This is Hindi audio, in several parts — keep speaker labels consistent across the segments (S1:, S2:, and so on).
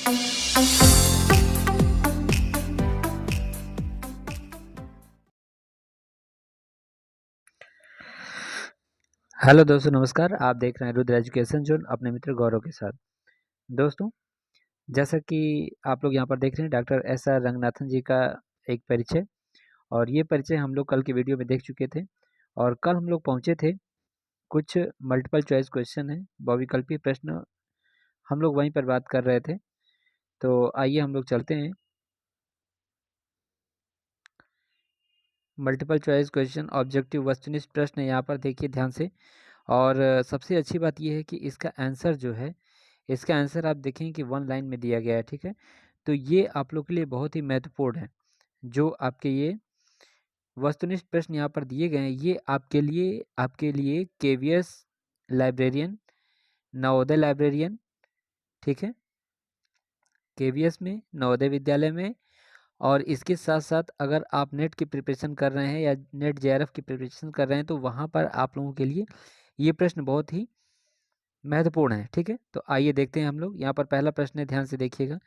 S1: हेलो दोस्तों, नमस्कार। आप देख रहे हैं रुद्र एजुकेशन जोन अपने मित्र गौरव के साथ। दोस्तों, जैसा कि आप लोग यहाँ पर देख रहे हैं, डॉक्टर एस आर रंगनाथन जी का एक परिचय, और ये परिचय हम लोग कल की वीडियो में देख चुके थे। और कल हम लोग पहुँचे थे, कुछ मल्टीपल चॉइस क्वेश्चन है, बहुविकल्पीय प्रश्न, हम लोग वहीं पर बात कर रहे थे। तो आइए हम लोग चलते हैं। मल्टीपल चॉइस क्वेश्चन, ऑब्जेक्टिव वस्तुनिष्ठ प्रश्न यहाँ पर देखिए ध्यान से। और सबसे अच्छी बात यह है कि इसका आंसर जो है, इसका आंसर आप देखें कि 1 लाइन में दिया गया है, ठीक है। तो ये आप लोग के लिए बहुत ही महत्वपूर्ण है। जो आपके ये वस्तुनिष्ठ प्रश्न यहाँ पर दिए गए हैं, ये आपके लिए केवीएस लाइब्रेरियन, नवोदय लाइब्रेरियन, ठीक है, केवीएस में, नवोदय विद्यालय में, और इसके साथ साथ अगर आप नेट की प्रिपरेशन कर रहे हैं या नेट जेआरएफ की प्रिपरेशन कर रहे हैं, तो वहाँ पर आप लोगों के लिए ये प्रश्न बहुत ही महत्वपूर्ण है, ठीक है। तो आइए देखते हैं हम लोग। यहाँ पर पहला प्रश्न है, ध्यान से देखिएगा।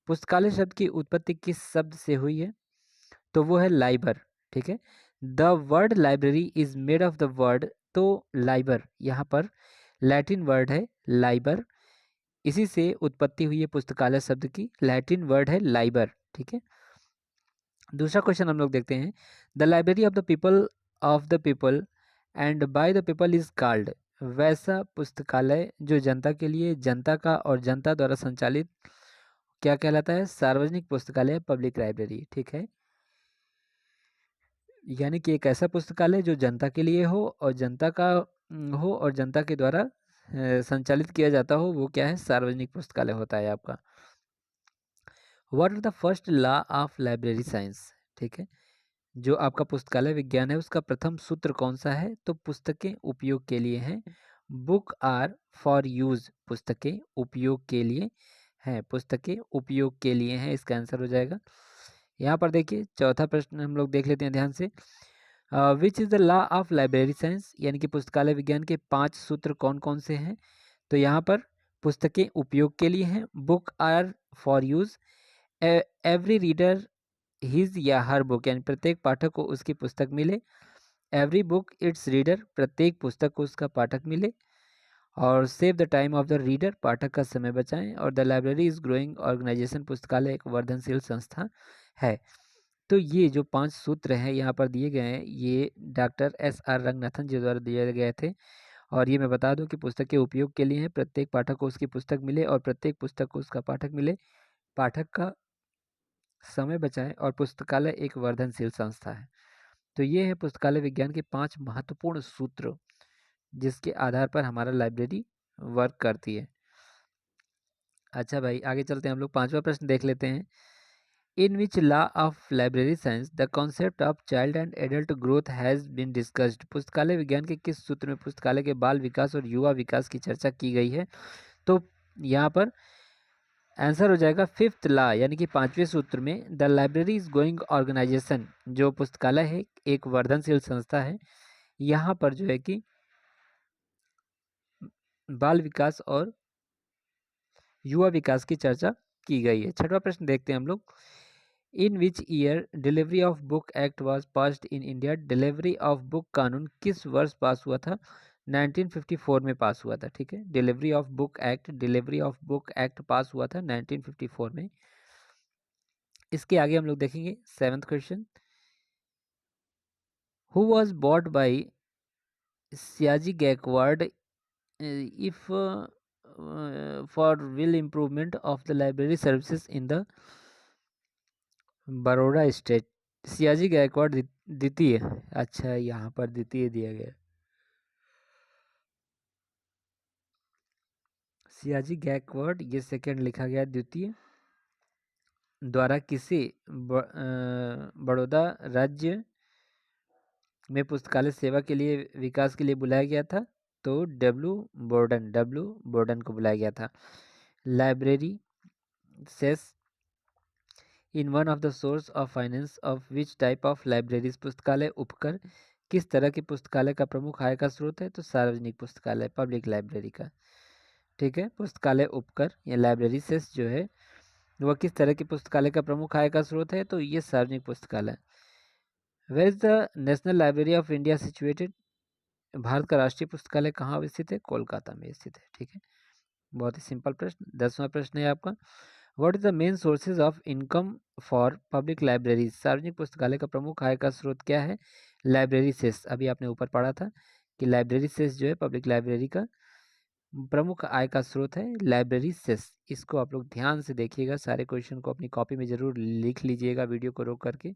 S1: पुस्तकालय शब्द की उत्पत्ति किस शब्द से हुई है? तो वो है लाइबर, ठीक है। The word library is made of the word, तो लाइबर यहाँ पर लैटिन वर्ड है लाइबर, इसी से उत्पत्ति हुई है पुस्तकालय शब्द की। लैटिन वर्ड है लाइबर, ठीक है। दूसरा क्वेश्चन हम लोग देखते हैं। The library of the people and by the people is called, वैसा पुस्तकालय जो जनता के लिए, जनता का और जनता द्वारा संचालित क्या कहलाता है? सार्वजनिक पुस्तकालय, पब्लिक लाइब्रेरी, ठीक है। यानी कि एक ऐसा पुस्तकालय जो जनता के लिए हो और जनता का हो और जनता के द्वारा संचालित किया जाता हो, वो क्या है? सार्वजनिक पुस्तकालय होता है आपका। What are the first law of library science, ठीक है। जो आपका पुस्तकालय विज्ञान है, उसका प्रथम सूत्र कौन सा है? तो पुस्तकें उपयोग के लिए हैं। बुक आर फॉर यूज, पुस्तकें उपयोग के लिए हैं, पुस्तकें उपयोग के लिए हैं, इसका आंसर हो जाएगा। यहाँ पर देखिए चौथा प्रश्न हम लोग देख लेते हैं ध्यान से। विच is the law of library science, यानी कि पुस्तकालय विज्ञान के 5 सूत्र कौन कौन से हैं? तो यहाँ पर पुस्तकें उपयोग के लिए हैं, book are for use, every reader his या हर बुक, यानी प्रत्येक पाठक को उसकी पुस्तक मिले। एवरी बुक इट्स रीडर, प्रत्येक पुस्तक को उसका पाठक मिले। और save the time of the reader, पाठक का समय बचाएं। और the library is growing organisation, पुस्तकालय एक वर्धनशील संस्था है। तो ये जो 5 सूत्र हैं यहाँ पर दिए गए हैं, ये डॉक्टर एस आर रंगनाथन जी द्वारा दिए गए थे। और ये मैं बता दूं कि पुस्तक के उपयोग के लिए हैं, प्रत्येक पाठक को उसकी पुस्तक मिले और प्रत्येक पुस्तक को उसका पाठक मिले, पाठक का समय बचाएं, और पुस्तकालय एक वर्धनशील संस्था है। तो ये है पुस्तकालय विज्ञान के 5 महत्वपूर्ण सूत्र, जिसके आधार पर हमारा लाइब्रेरी वर्क करती है। अच्छा भाई, आगे चलते हैं हम लोग। 5वां प्रश्न देख लेते हैं। In which law of library science the concept of child and adult growth has been discussed, पुस्तकालय विज्ञान के किस सूत्र में पुस्तकालय के बाल विकास और युवा विकास की चर्चा की गई है? तो यहाँ पर आंसर हो जाएगा 5th लॉ, यानी कि 5वें सूत्र में, the library is going organisation, जो पुस्तकालय है एक वर्धनशील संस्था है। यहाँ पर जो है कि बाल विकास और युवा विकास की चर्चा की गई है। 6वां प्रश्न देखते हैं हम लोग। In which year delivery of book act was passed in India, delivery of book कानून किस वर्ष पास हुआ था? 1954 में पास हुआ था, ठीक है। डिलीवरी ऑफ बुक एक्ट पास हुआ था 1954 में। इसके आगे हम लोग देखेंगे 7th question. Who was bought by Sayaji Gaekwad if for will improvement of the library services in the Baroda state? Sayaji Gaekwad द्वितीय, अच्छा यहाँ पर द्वितीय दिया गया। सियाजी गायकवाड़ ये सेकंड लिखा गया, द्वितीय द्वारा किसे बड़ौदा राज्य में पुस्तकालय सेवा के लिए विकास के लिए बुलाया गया था? तो डब्ल्यू बोर्डन को बुलाया गया था। Library cess in one of the source of finance of which type of libraries, पुस्तकालय उपकर किस तरह की पुस्तकालय का प्रमुख आय का स्रोत है? तो सार्वजनिक पुस्तकालय, पब्लिक लाइब्रेरी का, ठीक है। पुस्तकालय उपकर या लाइब्रेरी सेस जो है वह किस तरह की पुस्तकालय का प्रमुख आय का स्रोत है? तो ये सार्वजनिक पुस्तकालय। Where is the national library of India situated? Bharat का राष्ट्रीय पुस्तकालय कहाँ स्थित है? कोलकाता में स्थित है। ठीक है, बहुत ही सिंपल प्रश्न। 10वां प्रश्न है आपका, what is the main sources of income for public libraries? सार्वजनिक पुस्तकालय का प्रमुख आय का स्रोत क्या है? Library cess. अभी आपने ऊपर पढ़ा था कि लाइब्रेरी सेस जो है पब्लिक लाइब्रेरी का प्रमुख आय का स्रोत है, लाइब्रेरी सेस। इसको आप लोग ध्यान से देखिएगा, सारे क्वेश्चन को अपनी कॉपी में ज़रूर लिख लीजिएगा वीडियो को रोक करके।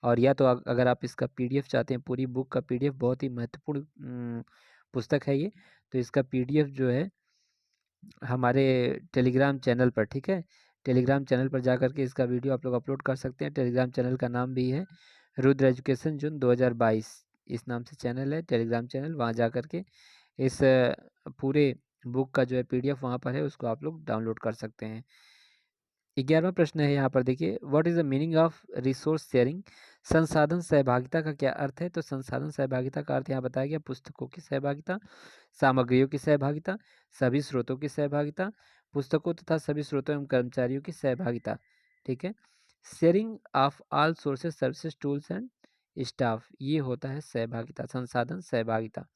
S1: और या तो अगर आप इसका पीडीएफ चाहते हैं, पूरी बुक का पीडीएफ, बहुत ही महत्वपूर्ण पुस्तक है ये, तो इसका पीडीएफ जो है हमारे टेलीग्राम चैनल पर, ठीक है, टेलीग्राम चैनल पर जा करके इसका वीडियो आप लोग अपलोड कर सकते हैं। टेलीग्राम चैनल का नाम भी है रुद्र एजुकेशन जून 2022, इस नाम से चैनल है टेलीग्राम चैनल। वहाँ जा करके इस पूरे बुक का जो है पीडीएफ वहाँ पर है, उसको आप लोग डाउनलोड कर सकते हैं। 11वां प्रश्न है यहाँ पर, देखिए, what is the meaning of resource sharing? संसाधन सहभागिता का क्या अर्थ है? तो संसाधन सहभागिता का अर्थ यहाँ बताया गया, पुस्तकों की सहभागिता, सामग्रियों की सहभागिता, सभी स्रोतों की सहभागिता, पुस्तकों तथा सभी स्रोतों एवं कर्मचारियों की सहभागिता। ठीक है, sharing of all sources services tools and staff, ये होता है सहभागिता, संसाधन सहभागिता,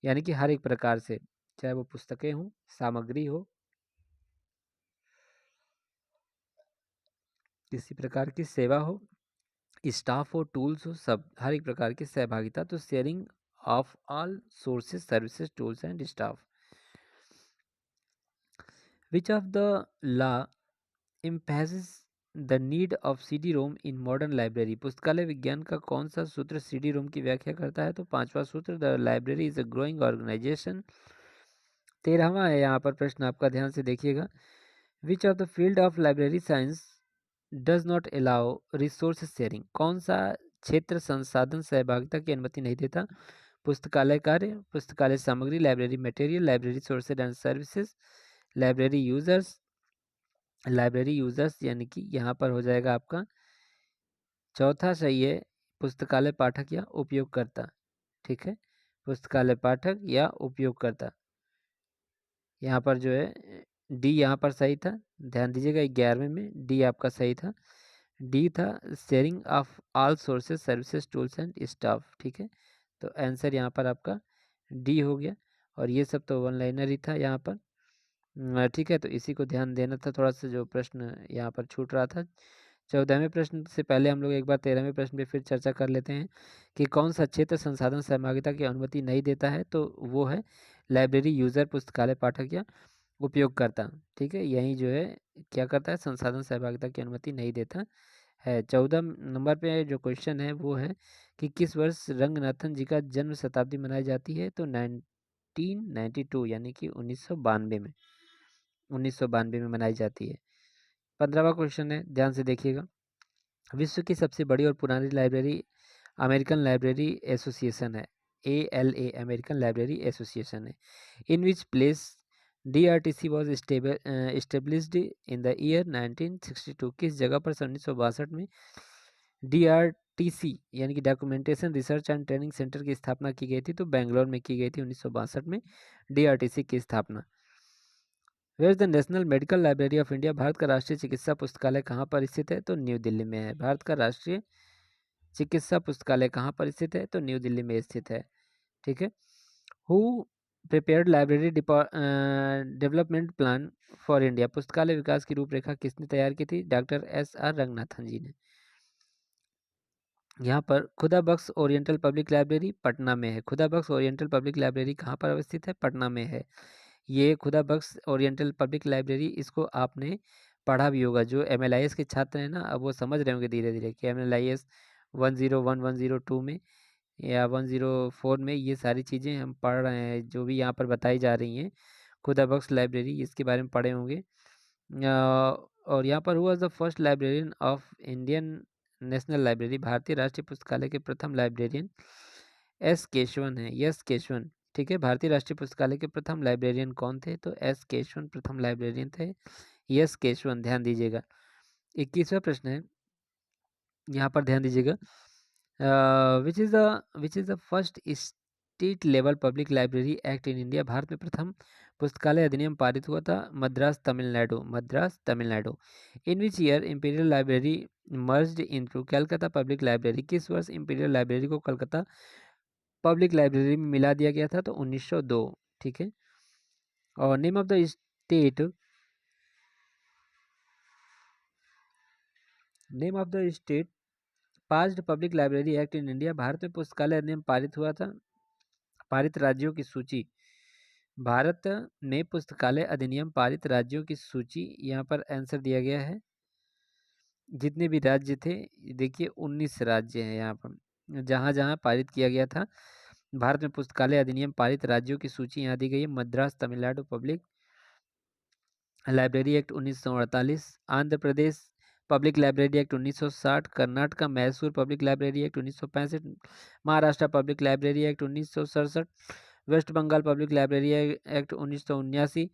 S1: यानी कि हर एक प्रकार से, चाहे वो पुस्तकें हों, सामग्री हो, किसी प्रकार की सेवा हो, स्टाफ हो, टूल्स हो, सब हर एक प्रकार की सहभागिता। तो sharing of all sources services tools and staff. Which of the law emphasizes the need of CD ROM in modern library? पुस्तकालय विज्ञान का कौन सा सूत्र सीडी रोम की व्याख्या करता है? तो 5वां सूत्र, the library is a growing organisation. 13वां है यहाँ पर प्रश्न, आपका ध्यान से देखिएगा, which of the field of library science does not allow resource sharing? कौन सा क्षेत्र संसाधन सहभागिता की अनुमति नहीं देता? पुस्तकालय कार्य, पुस्तकालय सामग्री, library material, library sources and services, library users. Library users यानी कि यहाँ पर हो जाएगा आपका चौथा सही है, पुस्तकालय पाठक या उपयोगकर्ता। ठीक है, पुस्तकालय पाठक या उपयोगकर्ता, यहाँ पर जो है डी यहाँ पर सही था, ध्यान दीजिएगा 11वें में डी आपका सही था, डी था sharing of all sources services tools and staff. ठीक है, तो आंसर यहाँ पर आपका डी हो गया, और ये सब तो वन लाइनर ही था यहाँ पर। ठीक है, तो इसी को ध्यान देना था, थोड़ा सा जो प्रश्न यहाँ पर छूट रहा था। 14वें प्रश्न से पहले हम लोग एक बार 13वें प्रश्न पे फिर चर्चा कर लेते हैं कि कौन सा क्षेत्र संसाधन सहभागिता की अनुमति नहीं देता है? तो वो है लाइब्रेरी यूजर, पुस्तकालय पाठक या उपयोगकर्ता। ठीक है, यही जो है क्या करता है, संसाधन सहभागिता की अनुमति नहीं देता है। 14 नंबर पे जो क्वेश्चन है वो है कि किस वर्ष रंगनाथन जी का जन्म शताब्दी मनाई जाती है? तो 1992 यानी कि 1992 में, 1992 में मनाई जाती है। 15वां क्वेश्चन है, ध्यान से देखिएगा, विश्व की सबसे बड़ी और पुरानी लाइब्रेरी अमेरिकन लाइब्रेरी एसोसिएशन है, ALA, अमेरिकन लाइब्रेरी एसोसिएशन है। In which place DRTC was established in the year 1962? किस जगह पर 1962 में DRTC यानी कि documentation research and training centre की स्थापना की गई थी? तो बेंगलोर में की गई थी 1962 में DRTC की स्थापना। Where the national medical library of India? Bharat का राष्ट्रीय चिकित्सा पुस्तकालय कहाँ पर स्थित है? तो न्यू दिल्ली में है। भारत का राष्ट्रीय चिकित्सा पुस्तकालय कहाँ पर स्थित है? तो न्यू दिल्ली में स्थित है। ठीक है, who prepared library development plan for India? पुस्तकालय विकास की रूपरेखा किसने तैयार की थी? डॉक्टर SR रंगनाथन जी ने। यहाँ पर खुदा बख्श ओरिएंटल पब्लिक लाइब्रेरी पटना में है। खुदा बख्श ओरिएंटल पब्लिक लाइब्रेरी कहाँ पर अवस्थित है? पटना में है। ये खुदा बख्श ओरिएंटल पब्लिक लाइब्रेरी, इसको आपने पढ़ा भी होगा, जो MLIS के छात्र हैं ना, अब वो समझ रहे होंगे धीरे धीरे कि MLIS 101, 102 में या 104 में ये सारी चीज़ें हम पढ़ रहे हैं, जो भी यहाँ पर बताई जा रही हैं, खुदा बख्श लाइब्रेरी, इसके बारे में पढ़े होंगे। और यहाँ पर हुआ the first librarian of Indian national library? भारतीय राष्ट्रीय पुस्तकालय के प्रथम लाइब्रेरियन S केशवन है, यस केशवन। ठीक है, भारतीय राष्ट्रीय पुस्तकालय के प्रथम लाइब्रेरियन कौन थे? तो S केशवन प्रथम लाइब्रेरियन थे, यस केशवन, ध्यान दीजिएगा। 21वां प्रश्न है, यहाँ पर ध्यान दीजिएगा, which is the first state level public library act in India? भारत में प्रथम पुस्तकालय अधिनियम पारित हुआ था? Madras Tamil Nadu. In which year imperial library merged into Calcutta public library? किस वर्ष इंपीरियल लाइब्रेरी को कलकत्ता पब्लिक लाइब्रेरी में मिला दिया गया था? तो 1902। ठीक है। और name of the state passed public library act in India? भारत में पुस्तकालय अधिनियम पारित हुआ था। पारित राज्यों की सूची, भारत में पुस्तकालय अधिनियम पारित राज्यों की सूची, यहाँ पर आंसर दिया गया है। जितने भी राज्य थे, देखिए 19 राज्य हैं यहाँ पर जहाँ जहाँ पारित किया गया था। भारत में पुस्तकालय अधिनियम पारित राज्यों की सूची यहाँ दी गई है। Madras Tamil Nadu public library act 1948, Andhra Pradesh public library act 1960, Karnataka Mysore public library act 1965, Maharashtra public library act 1967, west Bengal public library act 1979,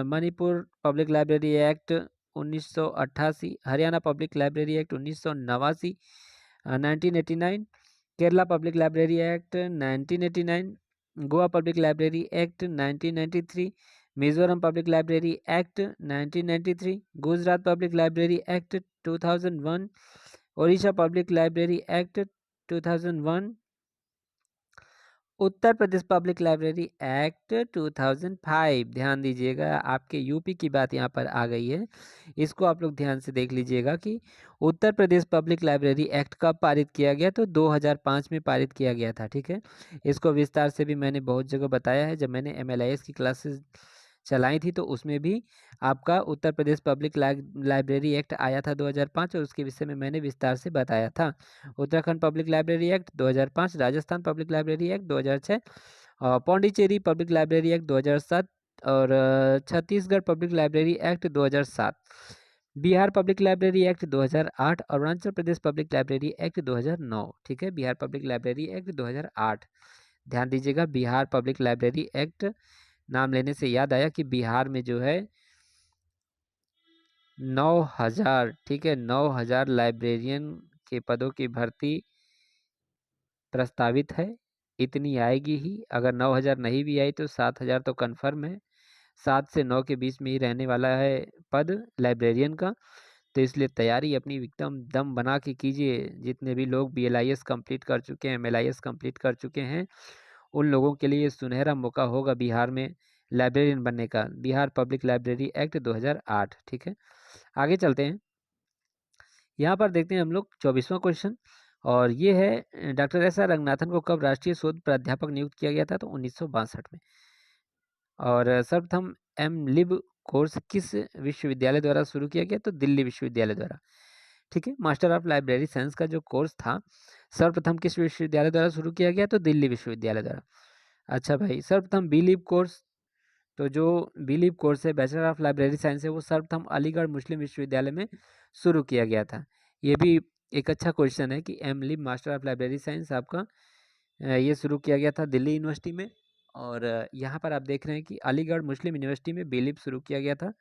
S1: Manipur public library act 1988, Haryana public library act 1989, 1989, Kerala public library act 1989, Goa public library act 1993, Mizoram public library act 1993, Gujarat public library act 2001, Odisha public library act 2001, Uttar Pradesh public library act 2005। ध्यान दीजिएगा, आपके यूपी की बात यहाँ पर आ गई है, इसको आप लोग ध्यान से देख लीजिएगा कि Uttar Pradesh public library act कब पारित किया गया? तो 2005 में पारित किया गया था। ठीक है, इसको विस्तार से भी मैंने बहुत जगह बताया है। जब मैंने MLIS की क्लासेस चलाई थी तो उसमें भी आपका Uttar Pradesh public library act आया था 2005, और उसके विषय में मैंने विस्तार से बताया था। Uttarakhand public library act 2005, Rajasthan public library act 2006, Pondicherry public library act 2007, और Chhattisgarh public library act 2007, Bihar public library act 2008, Arunachal Pradesh public library act 2009। ठीक है, बिहार पब्लिक लाइब्रेरी एक्ट 2008। ध्यान दीजिएगा, बिहार पब्लिक लाइब्रेरी एक्ट नाम लेने से याद आया कि बिहार में जो है 9,000, ठीक है, 9,000 लाइब्रेरियन के पदों की भर्ती प्रस्तावित है। इतनी आएगी ही, अगर 9,000 नहीं भी आई तो 7,000 तो कन्फर्म है। 7 से 9 के बीच में ही रहने वाला है पद लाइब्रेरियन का। तो इसलिए तैयारी अपनी एकदम दम बना के कीजिए। जितने भी लोग BLIS कंप्लीट कर चुके हैं, MLIS कंप्लीट कर चुके हैं, उन लोगों के लिए सुनहरा मौका होगा बिहार में लाइब्रेरियन बनने का। Bihar public library act 2008। ठीक है, आगे चलते हैं। यहाँ पर देखते हैं हम लोग 24वां क्वेश्चन, और ये है डॉक्टर SR रंगनाथन को कब राष्ट्रीय शोध प्राध्यापक नियुक्त किया गया था? तो 1962 में। और सर्वप्रथम MLib कोर्स किस विश्वविद्यालय द्वारा शुरू किया गया? तो दिल्ली विश्वविद्यालय द्वारा। ठीक है, मास्टर ऑफ लाइब्रेरी साइंस का जो कोर्स था सर्वप्रथम किस विश्वविद्यालय द्वारा शुरू किया गया? तो दिल्ली विश्वविद्यालय द्वारा। अच्छा भाई, सर्वप्रथम BLib कोर्स, तो जो BLib कोर्स है बैचलर ऑफ लाइब्रेरी साइंस है, वो सर्वप्रथम अलीगढ़ मुस्लिम विश्वविद्यालय में शुरू किया गया था। ये भी एक अच्छा क्वेश्चन है कि MLib master of library science आपका ये शुरू किया गया था दिल्ली यूनिवर्सिटी में। और यहाँ पर आप देख रहे हैं कि अलीगढ़ मुस्लिम यूनिवर्सिटी में BLib शुरू किया गया था।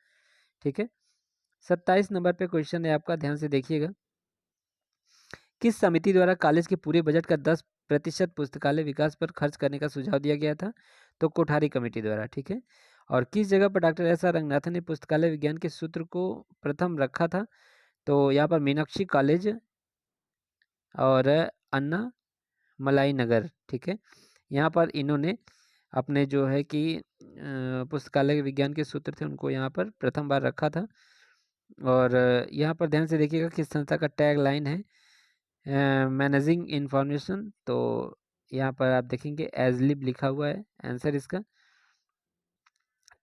S1: ठीक है, 27 नंबर पे क्वेश्चन है आपका, ध्यान से देखिएगा। किस समिति द्वारा कॉलेज के पूरे बजट का 10% पुस्तकालय विकास पर खर्च करने का सुझाव दिया गया था? तो कोठारी कमेटी द्वारा। ठीक है, और किस जगह पर डॉक्टर SR रंगनाथन ने पुस्तकालय विज्ञान के सूत्र को प्रथम रखा था? तो यहाँ पर मीनाक्षी कॉलेज और अन्ना मलाई नगर। ठीक है, यहाँ पर इन्होंने अपने जो है कि पुस्तकालय विज्ञान के सूत्र थे उनको यहाँ पर प्रथम बार रखा था। और यहाँ पर ध्यान से देखिएगा किस संस्था का टैग लाइन है, मैनेजिंग इंफॉर्मेशन। तो यहाँ पर आप देखेंगे एजलिब लिखा हुआ है, आंसर इसका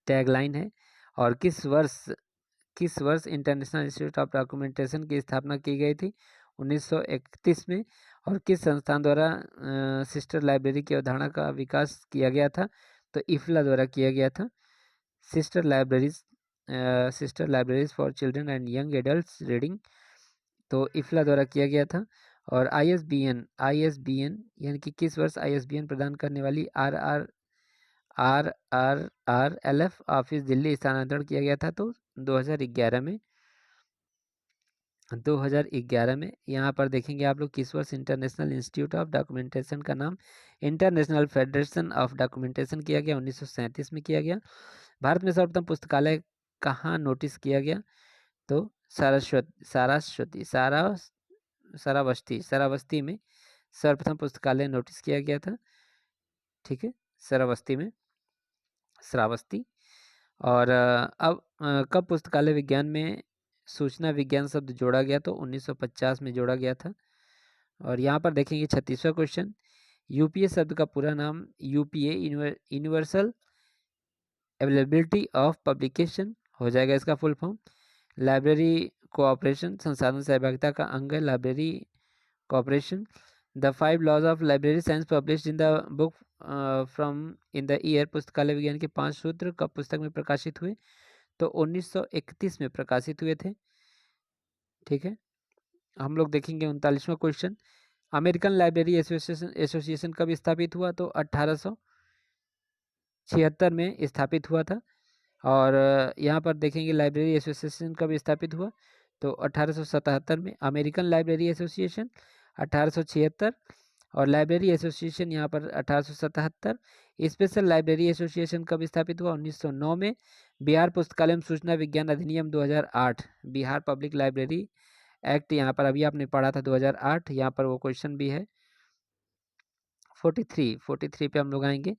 S1: टैग लाइन है। और किस वर्ष इंटरनेशनल इंस्टीट्यूट ऑफ डॉक्यूमेंटेशन की स्थापना की गई थी? 1931 में। और किस संस्थान द्वारा सिस्टर लाइब्रेरी की अवधारणा का विकास किया गया था? तो IFLA द्वारा किया गया था। Sister libraries for children and young adults reading, तो IFLA द्वारा किया गया था। और ISBN यानी कि किस वर्ष ISBN प्रदान करने वाली RRLF ऑफिस दिल्ली स्थानांतरण किया गया था? तो 2011 में। 2011 में। यहाँ पर देखेंगे आप लोग किस वर्ष इंटरनेशनल इंस्टीट्यूट ऑफ डॉक्यूमेंटेशन का नाम इंटरनेशनल फेडरेशन ऑफ डॉक्यूमेंटेशन किया गया, 1937 में किया गया। भारत में सर्वप्रथम पुस्तकालय कहाँ नोटिस किया गया? तो श्रावस्ती में सर्वप्रथम पुस्तकालय नोटिस किया गया था। ठीक है, श्रावस्ती में, श्रावस्ती। और अब कब पुस्तकालय विज्ञान में सूचना विज्ञान शब्द जोड़ा गया? तो 1950 में जोड़ा गया था। और यहाँ पर देखेंगे 36वां क्वेश्चन, यूपीए शब्द का पूरा नाम UPA universal availability of publication हो जाएगा इसका फुल फॉर्म। लाइब्रेरी कोऑपरेशन संसाधन सहभागिता का अंग है library cooperation. The 5 laws of library science published in the book from in the year, पुस्तकालय विज्ञान के 5 सूत्र कब पुस्तक में प्रकाशित हुए? तो 1931 में प्रकाशित हुए थे। ठीक है, हम लोग देखेंगे 39वां क्वेश्चन, अमेरिकन लाइब्रेरी एसोसिएशन कब स्थापित हुआ? तो 1876 में स्थापित हुआ था। और यहाँ पर देखेंगे लाइब्रेरी एसोसिएशन कब स्थापित हुआ? तो 1877 में। अमेरिकन लाइब्रेरी एसोसिएशन 1876 और लाइब्रेरी एसोसिएशन यहाँ पर 1877। स्पेशल लाइब्रेरी एसोसिएशन कब स्थापित हुआ? 1909 में। बिहार पुस्तकालय एवं सूचना विज्ञान अधिनियम 2008, बिहार पब्लिक लाइब्रेरी एक्ट यहाँ पर अभी आपने पढ़ा था 2008, यहाँ पर वो क्वेश्चन भी है। 43 पे हम लोग आएंगे,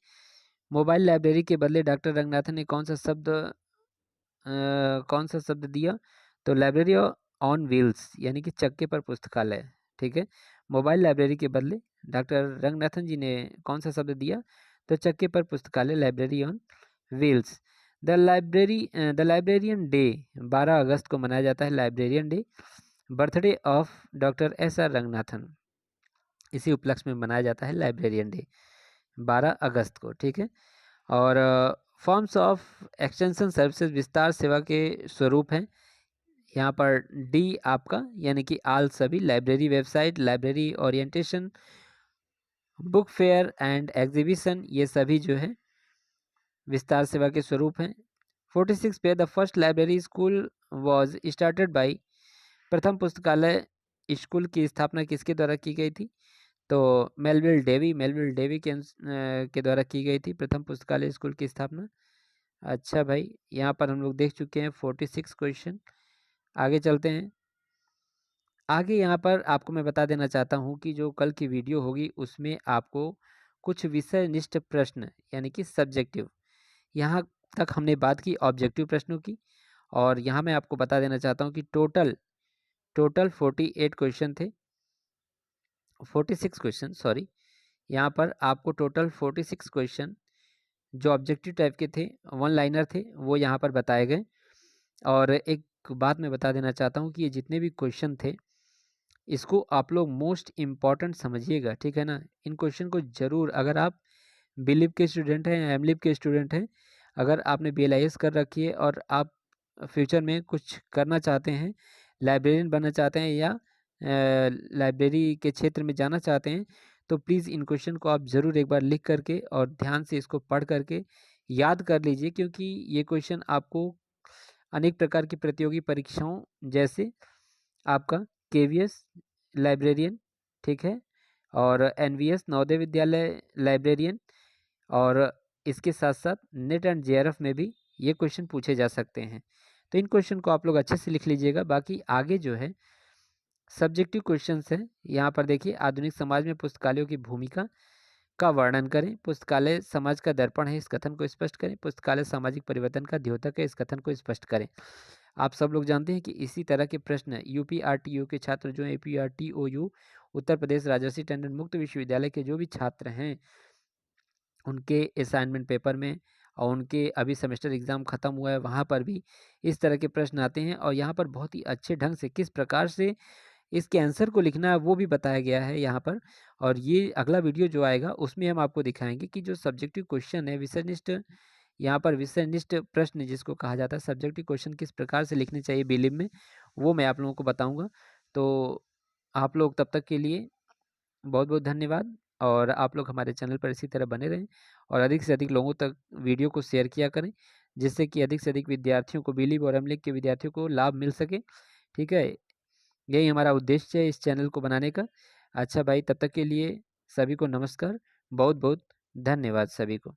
S1: मोबाइल लाइब्रेरी के बदले डॉक्टर रंगनाथन ने कौन सा शब्द दिया? तो लाइब्रेरी ऑन व्हील्स, यानी कि चक्के पर पुस्तकालय। ठीक है, मोबाइल लाइब्रेरी के बदले डॉक्टर रंगनाथन जी ने कौन सा शब्द दिया? तो चक्के पर पुस्तकालय, library on wheels. The librarian day 12 अगस्त को मनाया जाता है, librarian day. Birthday of doctor SR. Ranganathan, इसी उपलक्ष्य में मनाया जाता है लाइब्रेरियन डे 12 अगस्त को। ठीक है, और फॉर्म्स ऑफ एक्सटेंशन सर्विसेज, विस्तार सेवा के स्वरूप हैं। यहाँ पर डी आपका यानी कि आल सभी, library website, library orientation, book fair and exhibition, ये सभी जो है विस्तार सेवा के स्वरूप हैं। 46 पे the first library school was started by, प्रथम पुस्तकालय स्कूल की स्थापना किसके द्वारा की गई थी? तो मेलविल डेवी के द्वारा की गई थी प्रथम पुस्तकालय स्कूल की स्थापना। अच्छा भाई, यहाँ पर हम लोग देख चुके हैं 46 क्वेश्चन। आगे चलते हैं। आगे यहाँ पर आपको मैं बता देना चाहता हूँ कि जो कल की वीडियो होगी उसमें आपको कुछ विषय निष्ठ प्रश्न यानी कि सब्जेक्टिव, यहाँ तक हमने बात की ऑब्जेक्टिव प्रश्नों की, और यहाँ मैं आपको बता देना चाहता हूँ कि टोटल 48 क्वेश्चन थे, 46 क्वेश्चन सॉरी। यहाँ पर आपको टोटल 46 क्वेश्चन जो ऑब्जेक्टिव टाइप के थे, वन लाइनर थे, वो यहाँ पर बताए गए। और एक बात मैं बता देना चाहता हूँ कि ये जितने भी क्वेश्चन थे इसको आप लोग मोस्ट इम्पॉर्टेंट समझिएगा, ठीक है ना। इन क्वेश्चन को जरूर, अगर आप बिलीव के स्टूडेंट हैं या एमलिव के स्टूडेंट हैं, अगर आपने BLIS कर रखी है और आप फ्यूचर में कुछ करना चाहते हैं, लाइब्रेरियन बनना चाहते हैं या लाइब्रेरी के क्षेत्र में जाना चाहते हैं, तो प्लीज़ इन क्वेश्चन को आप ज़रूर एक बार लिख करके और ध्यान से इसको पढ़ करके याद कर लीजिए, क्योंकि ये क्वेश्चन आपको अनेक प्रकार की प्रतियोगी परीक्षाओं जैसे आपका KVS लाइब्रेरियन, ठीक है, और NVS नवोदय विद्यालय लाइब्रेरियन, और इसके साथ साथ नेट एंड JRF में भी ये क्वेश्चन पूछे जा सकते हैं। तो इन क्वेश्चन को आप लोग अच्छे से लिख लीजिएगा। बाकी आगे जो है सब्जेक्टिव क्वेश्चंस हैं, यहाँ पर देखिए, आधुनिक समाज में पुस्तकालयों की भूमिका का वर्णन करें, पुस्तकालय समाज का दर्पण है, इस कथन को स्पष्ट करें, पुस्तकालय सामाजिक परिवर्तन का द्योतक है, इस कथन को स्पष्ट करें। आप सब लोग जानते हैं कि इसी तरह के प्रश्न UPRTU के छात्र जो हैं, APRTOU उत्तर प्रदेश राजर्षि टंडन मुक्त विश्वविद्यालय के जो भी छात्र हैं उनके असाइनमेंट पेपर में, और उनके अभी सेमेस्टर एग्ज़ाम ख़त्म हुआ है वहाँ पर भी इस तरह के प्रश्न आते हैं। और यहाँ पर बहुत ही अच्छे ढंग से किस प्रकार से इसके आंसर को लिखना है वो भी बताया गया है यहाँ पर। और ये अगला वीडियो जो आएगा उसमें हम आपको दिखाएंगे कि जो सब्जेक्टिव क्वेश्चन है, विषयनिष्ठ, यहाँ पर विषयनिष्ठ प्रश्न जिसको कहा जाता है, सब्जेक्टिव क्वेश्चन किस प्रकार से लिखने चाहिए बिलीव में, वो मैं आप लोगों को बताऊँगा। तो आप लोग तब तक के लिए बहुत बहुत धन्यवाद, और आप लोग हमारे चैनल पर इसी तरह बने रहें और अधिक से अधिक लोगों तक वीडियो को शेयर किया करें, जिससे कि अधिक से अधिक विद्यार्थियों को, बिलीव और अमलिक के विद्यार्थियों को लाभ मिल सके। ठीक है, यही हमारा उद्देश्य है इस चैनल को बनाने का। अच्छा भाई, तब तक के लिए सभी को नमस्कार। बहुत बहुत धन्यवाद सभी को।